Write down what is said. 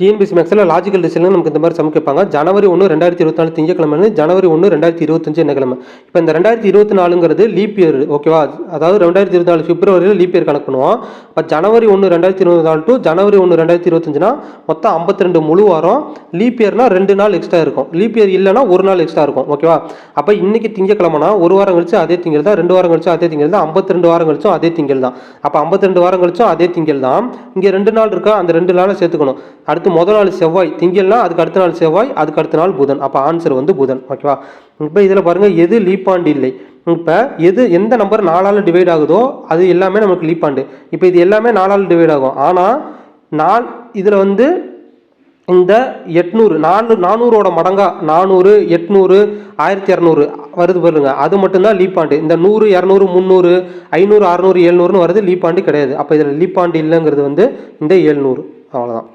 TNPSC மேக்ஸில் logical டிசைனில் நமக்கு இந்த மாதிரி சம் கேட்பாங்க. ஜனவரி 1 2024 திங்கக்கிழமை, ஜனவரி 1 2025 என்ன கிழமை. இப்போ இந்த 2024ங்கிறது லீப் இயர், ஓகேவா. அதாவது 2024 பிப்ரவரியில் லீப் இயர் கணக்கு பண்ணுவோம். இப்போ ஜனவரி 1 2024 டு ஜனவரி 1 2025னா மொத்தம் 52 முழு வாரம். லீப் இயர்னா 2 நாள் எக்ஸ்ட்ரா இருக்கும். லீப் இயர் இல்லைனா 1 நாள் எக்ஸ்ட்ரா இருக்கும், ஓகேவா. அப்போ இன்னைக்கு திங்கக்கிழமைனா 1 வாரம் கழிச்சு அதே திங்கள் தான், 2 வாரம் கழிச்சு அதே திங்கள் தான், 52 வாரம் கழிச்சும் அதே திங்கள் தான். அப்போ 52 வாரம் கழிச்சும் அதே திங்கள் தான். இங்கே 2 நாள் இருக்கா, அந்த 2 நாளை சேர்த்துக்கணும். அடுத்து முதல் நாள் செவ்வாய், திங்கள்னா அதுக்கு அடுத்த நாள் செவ்வாய், அதுக்கு அடுத்த நாள் புதன். அப்போ ஆன்சர் வந்து புதன், ஓகேவா. இப்போ இதில் பாருங்கள், எது லீப் ஆண்டு இல்லை. இப்போ எந்த நம்பர் 4ஆல் டிவைட் ஆகுதோ அது எல்லாமே நமக்கு லீப் ஆண்டு. இப்போ இது எல்லாமே 4ஆல் டிவைட் ஆகும். ஆனால் இதில் வந்து இந்த 800 400ஓட மடங்கா 400 800 1200 வருது பாருங்க, அது மட்டும்தான் லீப் ஆண்டு. இந்த 100 200 300 500 600 700ன்னு வருது, லீப் ஆண்டு கிடையாது. அப்போ இதில் லீப் ஆண்டு இல்லைங்கிறது வந்து இந்த 700, அவ்வளோதான்.